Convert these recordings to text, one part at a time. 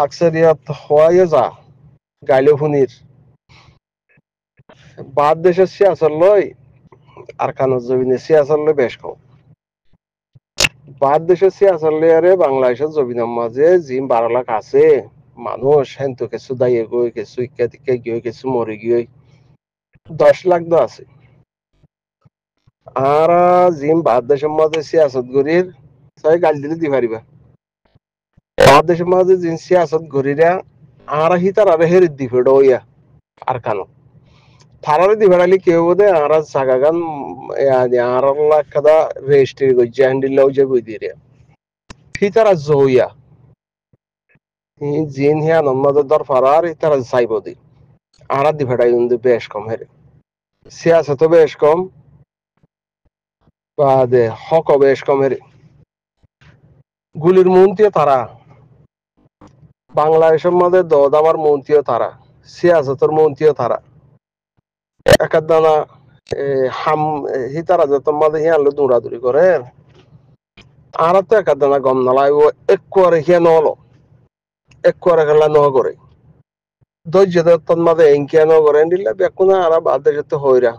আকসারিয়াত হওয়াই যা গাইলে ফুনির বাদ দেশের সিয়াসর লই আর কানুর জমিনে সিয়াসর লই বেশ কম বাদ দেশের সিয়াসর লইয়ারে বাংলাদেশের জমিনের মাঝে জিম 12 লাখ আছে মানুষ হেন তো কিছু দাইয়ে গই কিছু ইকা টিকা গিয়ে কিছু মরে গিয়ে 10 লাখ তো আছে আর জিম বাদ দেশের মাঝে সিয়াসত গরির তাই গাল দিলে দি পারিবা বাদ দেশের মাঝে জিম সিয়াসত গরিরা আর হিতার আর হেরিত দি ফেড়ো ইয়া আর কানো থারারে দি ফেড়ালি কেউ বোধে আর সাগাগান আর লাখ কাদা রেজিস্ট্রি গজ্জা হ্যান্ডিল্লাও যে বই দিয়ে হিতার আর জইয়া জিন হিয়া নম্মাদের দর ফারার হিতার চাইব দি আর দি ফেড়াই কিন্তু বেশ কম হেরে সিয়াসত বেশ কম বাদে হক বেশ কম হেরে গুলির মন্ত্রীও তারা বাংলাদেশের মধ্যে দদামার মন্ত্রীও তারা সিয়াসতের মন্ত্রীও তারা একার দানা হাম হিতারা যত মাঝে হিয়ালে দৌড়াদৌড়ি করে আর তো একার দানা গম নালাই ও এক করে হিয়া নলো এক করে গেলা ন করে ধৈর্য দত্তর মাঝে এঙ্কিয়া ন করে দিলে বেকুনা আর বাদ দেশে হইরা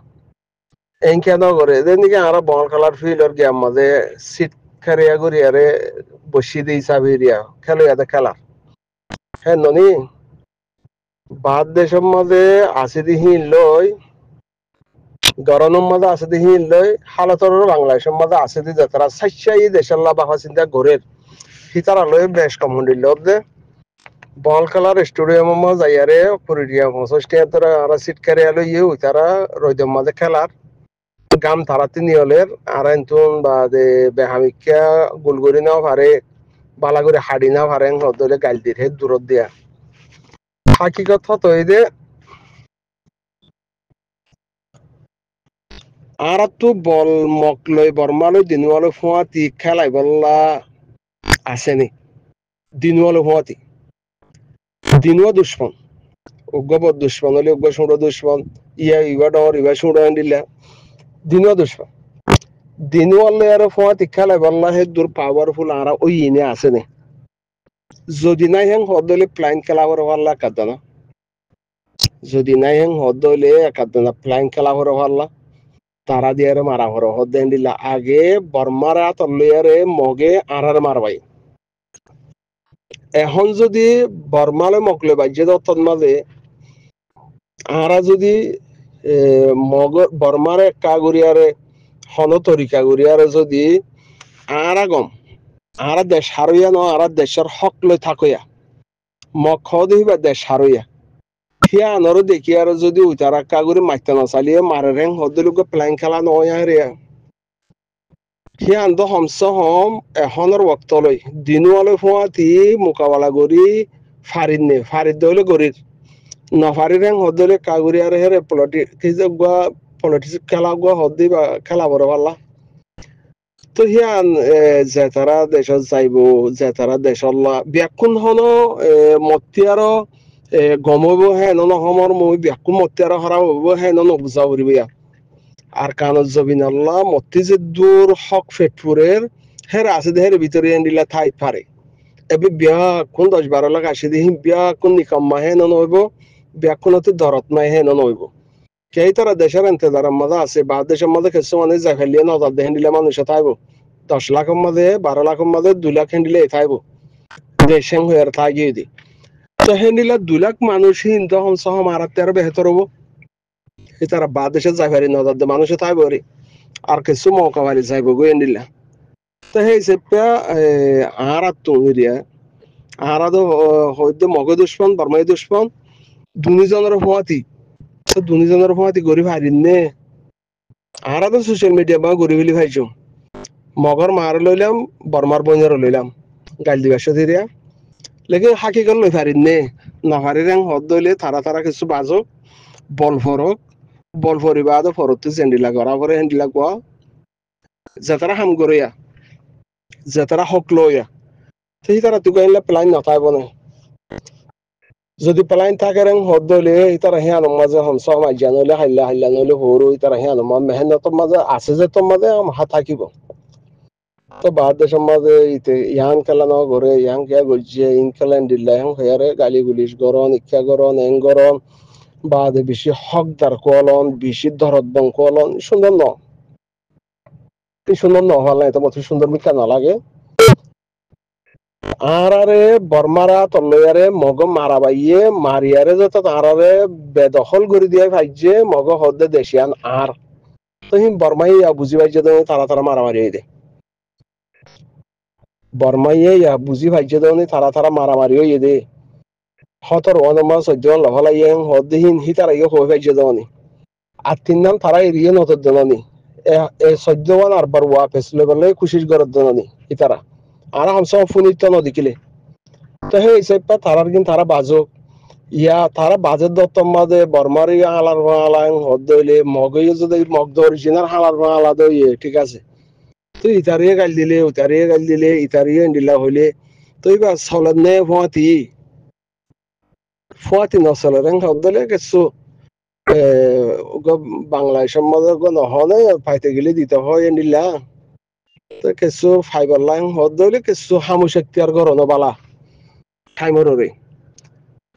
এঙ্কিয়া ন করে এদের দিকে আর বল খেলার ফিল্ডর গিয়ে মাঝে সিট খেরিয়া গড়িয়ারে বসি দিই চাবিরিয়া খেলো ইয়াতে খেলা হ্যাঁ ননি বাদ দেশের মাঝে আছে দিহীন লই গরমের মাঝে আছে দিহীন লই হালতর বাংলাদেশের মাঝে আছে দি যাতারা সাইসাই দেশের লাভা চিন্তা ঘরের হিতারা লই বেশ কম হন্ডিল দে বল খেলার স্টেডিয়ামের মাঝে যাইয়ারে পুরিয়া 50 টাকা আর সিট খেরে আলো ইউ তারা রইদম মাঝে খেলার গাম তারা তিনি হলের আর এনতুন বা দে বেহামিকা গুলগুড়ি নাও পারে বালাগুড়ি হাড়ি নাও পারে হদলে গাল দিয়ে হে দূরত দিয়া হাকিকত হতো এই দে আর তো বল মকলই বর্মালই দিনওয়ালো ফুয়াতি খেলাই বললা আসেনি দিনওয়ালো ফুয়াতি দিনওয়া দুশ্মন উগ্র দুশ্মন হলে উগ্র সুড়ো দুশ্মন ইয়া ইবা ডর ইবা সুড়ো দিলা দিনওয়া দুশ্মন দিনওয়ালে আর ফুয়াতি খেলাই বললা হে দূর পাওয়ারফুল আর ওই ইনে আসেনি যদি নাই হেন হদলে প্লাইন খেলা করে পারলা কাদানা যদি নাই হেন হদলে কাদানা প্লাইন খেলা করে পারলা তারা দিয়ে মারা হর হদেন দিলা আগে বর্মারা তল্লিয়ারে মগে আরার মারবাই এখন যদি বর্মালে মকলে বাজ্যে দত্তর মাঝে আরা যদি মগ বর্মারে কাগুরিয়ারে হন তরিকা গুরিয়ারে যদি আরা গম আরা দেশ হারইয়া ন আরা দেশের হক লই থাকইয়া মগ দিবা দেশ হারইয়া হিয়া আনরো দেখি আর যদি উতারা কাগুরি মাইতে না চালিয়ে মারে রেং হদলুকে প্ল্যান খেলা নয় রে হিয়া আন্দ হমস হম এখনের ওক্ত লই দিনওয়ালে ফুয়াতি মোকাবেলা করি ফারিদ নে ফারিদ দলে গরির নফারি রেং হদলে কাগুরি আর হেরে পলিটিক্স খেলা গুয়া হদি বা খেলা বড় পাল্লা তো হিয়ান যে তারা দেশত যাইব যে তারা দেশল্লা ব্যাকুণ হন মতিয়ারও গমব হ্যাঁ নহমর মই ব্যাকুণ মতিয়ার হরা হব হ্যাঁ নবুজা করিবিয়া আর কানত জবিন আল্লাহ মতি যে দূর হক ফেটপুরের হের আছে দেহের ভিতরে এন্ডিলা থাই পারে এবে বিয়া কোন 10-12 লাখ আসে দিহি বিয়া কোন নিকাম্মা হ্যাঁ নহইব ব্যাকুণতে দরত নাই হ্যাঁ নহইব কেই তারা দেশের এন্তেদারের মাঝে আছে বা দেশের মাঝে কিছু মানে জাফেলিয়ে নজর দেহেন দিলে মানুষ থাইব 10 লাখের মাঝে 12 লাখের মাঝে 2 লাখ হেন্ডিলে থাইব দেশেং হয়ে থাই গিয়ে দি তো হেন্ডিলা 2 লাখ মানুষ হিন্দু হমসহ মারাতে আর বেহতর হবো তারা বা দেশে যাইবারি নজর দে মানুষে থাইব রে আর কিছু মৌকা বাড়ি যাইব গো হেন্ডিলা তো সেই চেপা আর তো এরিয়া আর হয়তো মগে দুশ্মন বর্মাই দুশ্মন দুজনের হওয়াতি তো দুজনের হওয়াতি গরিব হারিন নে আর তো সোশ্যাল মিডিয়া বা গরিব হলি ভাইছো মগর মার লইলাম বর্মার বইনের লইলাম গাল দিবাস দিরিয়া লেকিন হাকিকত লই পারিন নে না পারি রেং হদ দইলে তারা কিছু বাজো বল ফরক বল ফরিবা আদো ফরতে জেন্ডিলা করা করে হেন্ডিলা কোয়া যে তারা হাম করিয়া যে তারা হক লইয়া সেই তারা তুকাইলে প্লাইন নথাইব না যদি প্লাইন থাকে রেং হদ দইলে তারা হিয়ান মাঝে হমস মাইজা নইলে হাইলা নইলে হরু তারা হিয়ান মেহনত মাঝে আছে যে তোর মাঝে হাত থাকিব তো বাদ দেশের মাঝে ইতে ইয়াং খেলানো করে ইয়াং কিয়া গজ্জে ইন খেলেন দিল্লা ইয়াং হয়ারে গালি গুলিশ গরন ইচ্ছা গরন এং গরন বাদে বেশি হকদার কলন বেশি দরদ বং কলন সুন্দর ন সুন্দর ন হল তো মত সুন্দর মিকা না লাগে আরারে বর্মারা তল্লয়ারে মগ মারা বাইয়ে মারিয়ারে যত আরারে বেদখল করে দিয়ে ভাইজে মগ হদে দেশিয়ান আর তো হিম বর্মাই বুঝি ভাইজে তারা তারা মারামারি দে বর্মাইয়ে বুঝি ভাইজে দেওনি তারা মারামারি হয়ে দে হতর অনমা সজ্জন লহলাইয়েন হদ্দিহীন হি তারা ইয়ে হয়ে ভাইজে দেওনি আর তিন নাম তারা এড়িয়ে নতর দেওনি এ সজ্জওয়ান আর বারওয়া ফেসলে বলে খুশির গরত দেওনি হি তারা আর হামসা ফুনিত নদিকিলে তো হে হিসাবটা তারার কিন্তু তারা বাজক ইয়া তারা বাজের দত্তম মাঝে বর্মারি হালার হালাং হদ্দইলে মগই যদি মগ অরিজিনাল হালার আলাদা ইয়ে ঠিক আছে তো ইতারিয়ে গাল দিলে ইতারিয়ে দিলা হইলে তো এবার চলেন নে ফুয়াতি নচলে রেং হদ্দলে কিছু বাংলাদেশের মাঝে নহনে পাইতে গেলে দিতে হয় দিলা তো কিছু ফাইবার লাইন হদ্দলে কিছু হামু শক্তি আর গরনো বালা টাইমরে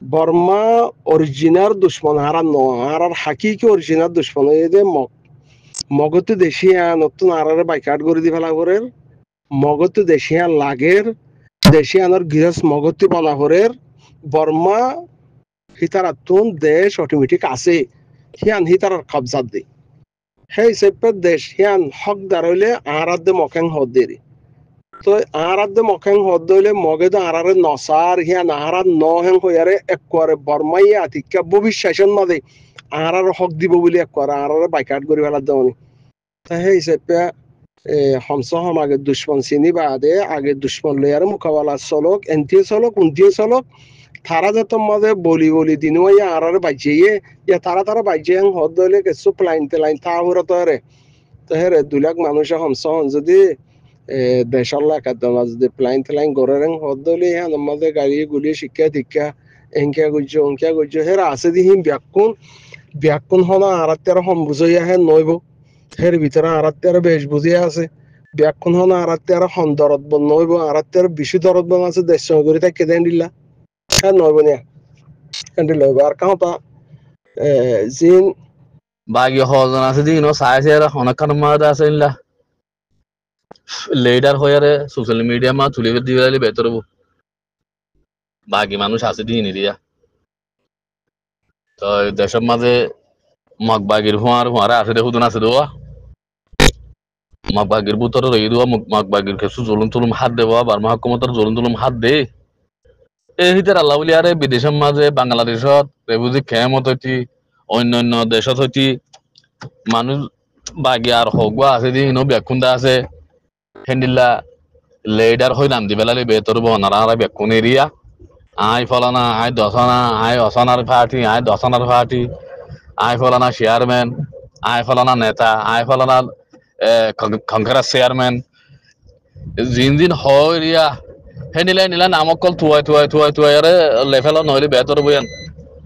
বর্মা অরিজিনাল দুশ্মন হারার ন হারার হাকিকি অরিজিনাল দুশ্মন এদে মগতো দেশিয়া নতুন আরারে বাইকাট করে দি ফেলা করে মগতো দেশিয়া লাগের দেশিয়ানোর গৃহস্থ মগতি বলা করে বর্মা হিতারাতুন দেশ অটোমেটিক আছে হিয়ান হিতার কবজাত দি সেই হিসেবে দেশ হিয়ান হকদার হইলে আরাধ্যে মকেং হদ দেরি তো আরাধ্যে মকেং হদ দইলে মগে তো আরারে নসার হিয়ান আরার নহেং হইয়ারে একবারে বর্মাইয়া আতিকা ভবিষ্যৎ মাঝে আরার হক দিব বলে একবারে আরারে বাইকাট করে ফেলা দেওনি সেই হিসেবে হমস হম আগে দুশ্মন চিনি বাদে আগে দুশ্মন লইয়ারে মোকাবেলা চলক এনটিএ চলক উনটিএ চলক তারা যত মাঝে বলি দিন আরারে বাজিয়ে ইয়া তারা বাজিয়ে হদ দইলে কিছু প্লাইন তেলাইন তা হরে তো রে তো হেরে 2 লাখ মানুষের হমস যদি দেশের একাদমা যদি প্লাইন তেলাইন গড়ে হদ দইলে হ্যাঁ মাঝে গাড়ি গুলি শিক্ষা দীক্ষা এঙ্কিয়া গুজ্জ হেরা আছে দিহিম ব্যাকুণ হনা আরাত্যার হম বুঝাইয়া হে নইব হের ভিতরে আরাত্যার বেশ বুঝিয়া আছে ব্যাকুণ হনা আরাত্যার হম দরদ বন নইব আরাত্যার বেশি দরদ বন আছে দেশ করে তাকে দেন দিলা হ্যাঁ নইব নিয়া কেন্দ্র লইব আর কাহতা জিন বাকি হজন আছে দিন সাইছে অনেক মাঝে আছে ইনলা লিডার হয়ারে সোশ্যাল মিডিয়া মা তুলে দিলে বেতর বাকি মানুষ আছে দিন দিয়া তো দেশের মাঝে মগবাগির হুয়ারে আছে দেখুন আছে দেওয়া মগবাগির বুতর রই দেওয়া মগবাগির কিছু জলুন তুলুম হাত দেওয়া বার্মা হকুমতর জলুন তুলুম হাত দে এই হিতের আল্লাহ বলি আরে বিদেশের মাঝে বাংলাদেশত রেবুজি খেমত হইতি অন্যান্য দেশত হইতি মানুষ বাগি আর হোক আছে দিন ব্যাকুন্দা আছে হেন্ডিল্লা লেডার হই নাম দি বেলালে বেতর বনারা ব্যাকুন এরিয়া আই ফলানা আই দশনা আই অসনার পার্টি আই দশনার পার্টি আই ফলানা চেয়ারম্যান আই ফলানা নেতা আই ফলানা কংগ্রেস চেয়ারম্যান জিন হয় এরিয়া হেনিলা নামক কল থুয়াই আরে লেভেল নহলে বেতর বয়ান